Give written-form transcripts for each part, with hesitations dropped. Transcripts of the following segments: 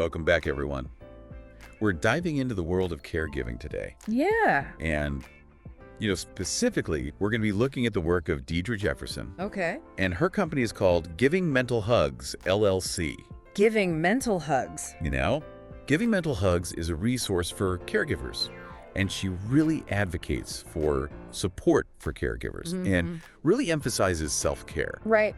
Welcome back, everyone. We're diving into the world of caregiving today. Yeah. And, specifically, we're going to be looking at the work of Deidre Jefferson. Okay. And her company is called Giving Mental Hugs, LLC. Giving mental hugs. Giving Mental Hugs is a resource for caregivers. And she really advocates for support for caregivers and really emphasizes self-care. Right.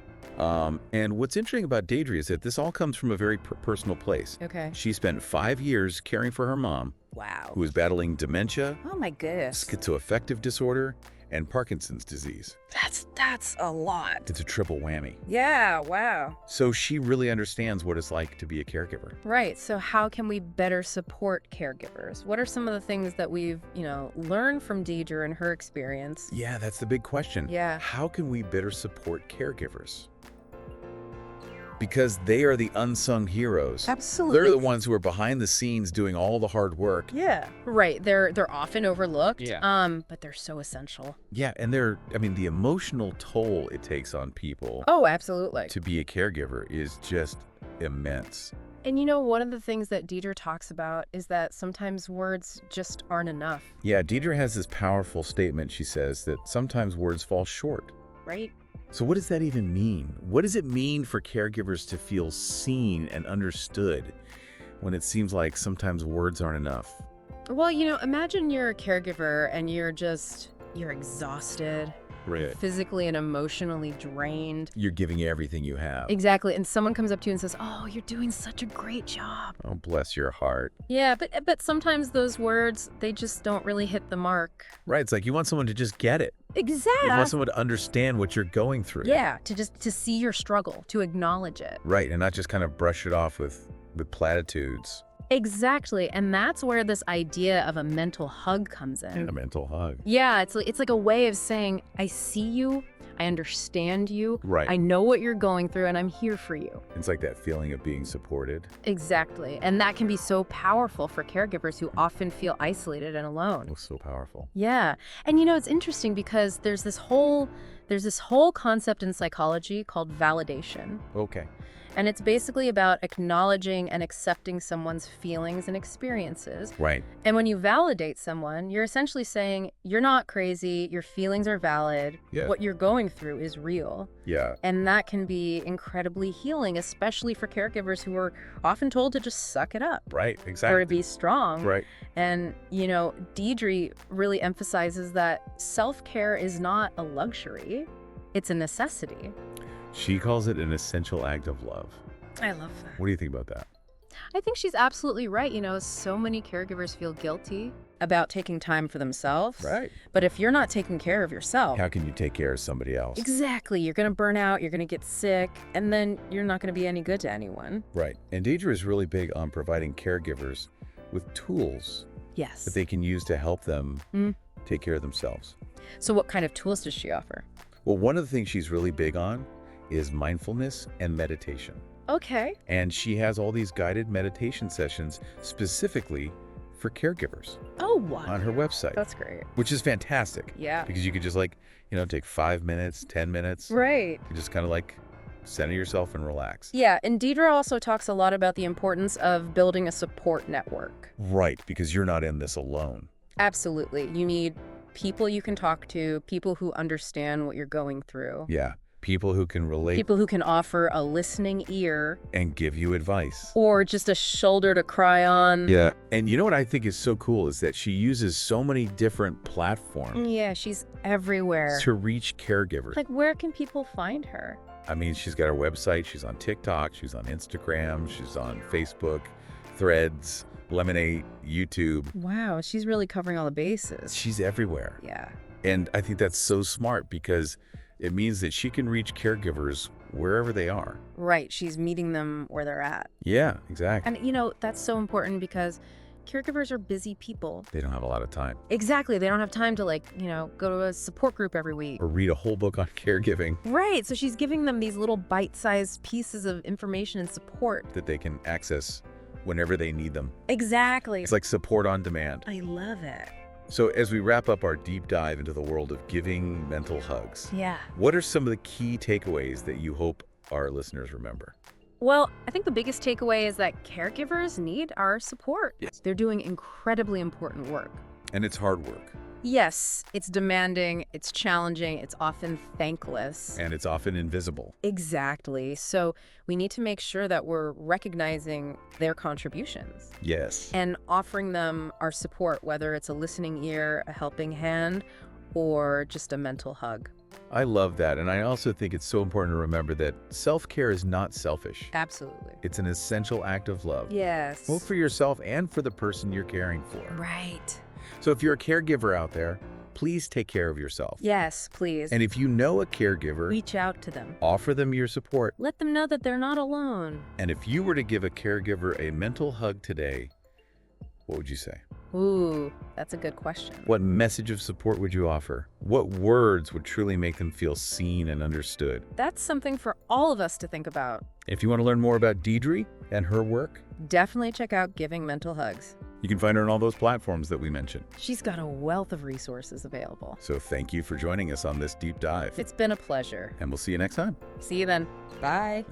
And what's interesting about Deidre is that this all comes from a very personal place. Okay. She spent 5 years caring for her mom, Wow. who was battling dementia, Oh my goodness. schizoaffective disorder, and Parkinson's disease. That's a lot. It's a triple whammy. Yeah, wow. So she really understands what it's like to be a caregiver. Right. So how can we better support caregivers? What are some of the things that we've, learned from Deidre and her experience? Yeah, that's the big question. Yeah. How can we better support caregivers? Because they are the unsung heroes. Absolutely. They're the ones who are behind the scenes doing all the hard work. Yeah. Right. They're often overlooked. Yeah. But they're so essential. Yeah, and the emotional toll it takes on people Oh, absolutely. to be a caregiver is just immense. And one of the things that Deidre talks about is that sometimes words just aren't enough. Yeah, Deidre has this powerful statement, she says, that sometimes words fall short. Right? So what does that even mean? What does it mean for caregivers to feel seen and understood when it seems like sometimes words aren't enough? Well, imagine you're a caregiver and you're exhausted, Right. physically and emotionally drained. You're giving everything you have. Exactly. And someone comes up to you and says, "Oh, you're doing such a great job." Oh, bless your heart. Yeah, but sometimes those words, they just don't really hit the mark. Right, it's like you want someone to just get it. Exactly. You want someone to understand what you're going through. Yeah, to see your struggle, to acknowledge it. Right, and not just kind of brush it off with platitudes. Exactly. And that's where this idea of a mental hug comes in. A mental hug. Yeah, it's like a way of saying, I see you, I understand you, Right. I know what you're going through, and I'm here for you. It's like that feeling of being supported. Exactly. And that can be so powerful for caregivers who often feel isolated and alone. Oh, so powerful. Yeah. And it's interesting because there's this whole concept in psychology called validation. Okay. And it's basically about acknowledging and accepting someone's feelings and experiences. Right. And when you validate someone, you're essentially saying, you're not crazy, your feelings are valid, Yeah. what you're going through is real. Yeah. And that can be incredibly healing, especially for caregivers who are often told to just suck it up. Right. Exactly. Or to be strong. Right. And, Deidre really emphasizes that self-care is not a luxury, it's a necessity. She calls it an essential act of love. I love that. What do you think about that? I think she's absolutely right. So many caregivers feel guilty about taking time for themselves. Right. But if you're not taking care of yourself, How can you take care of somebody else? exactly, you're going to burn out, you're going to get sick, and then you're not going to be any good to anyone. Right. And Deidre is really big on providing caregivers with tools Yes. that they can use to help them take care of themselves. So what kind of tools does she offer? Well, one of the things she's really big on is mindfulness and meditation. Okay. And she has all these guided meditation sessions specifically for caregivers Oh, wow. on her website, That's great. which is fantastic. Yeah. Because you could just take 5 minutes, 10 minutes. Right. You just kind of center yourself and relax. Yeah, and Deidre also talks a lot about the importance of building a support network. Right, because you're not in this alone. Absolutely. You need people you can talk to, people who understand what you're going through. Yeah, people who can relate People who can offer a listening ear and give you advice. or just a shoulder to cry on. Yeah, and you know what I think is so cool is that she uses so many different platforms Yeah, she's everywhere. to reach caregivers. Like, where can people find her? I mean, she's got her website, she's on TikTok, she's on Instagram, she's on Facebook, Threads, Lemonade, YouTube. Wow, she's really covering all the bases. She's everywhere. Yeah. And I think that's so smart because it means that she can reach caregivers wherever they are. Right, she's meeting them where they're at. Yeah, exactly. And, that's so important because caregivers are busy people. They don't have a lot of time. Exactly. They don't have time to go to a support group every week. Or read a whole book on caregiving Right. So she's giving them these little bite-sized pieces of information and support. that they can access whenever they need them. Exactly. It's like support on demand. I love it. So as we wrap up our deep dive into the world of giving mental hugs, Yeah. what are some of the key takeaways that you hope our listeners remember? Well, I think the biggest takeaway is that caregivers need our support. Yes. They're doing incredibly important work. And it's hard work. Yes, it's demanding, it's challenging, it's often thankless. And it's often invisible. Exactly. So we need to make sure that we're recognizing their contributions Yes. and offering them our support, whether it's a listening ear, a helping hand, or just a mental hug. I love that. And I also think it's so important to remember that self-care is not selfish. Absolutely. It's an essential act of love. Yes. Both for yourself and for the person you're caring for. Right. So if you're a caregiver out there, please take care of yourself. Yes, please. And if you know a caregiver, Reach out to them. offer them your support. Let them know that they're not alone. And if you were to give a caregiver a mental hug today, what would you say? Ooh, that's a good question. What message of support would you offer? What words would truly make them feel seen and understood? That's something for all of us to think about. If you want to learn more about Deidre and her work, Definitely check out Giving Mental Hugs. you can find her on all those platforms that we mentioned. She's got a wealth of resources available. So thank you for joining us on this deep dive. It's been a pleasure. And we'll see you next time. See you then. Bye.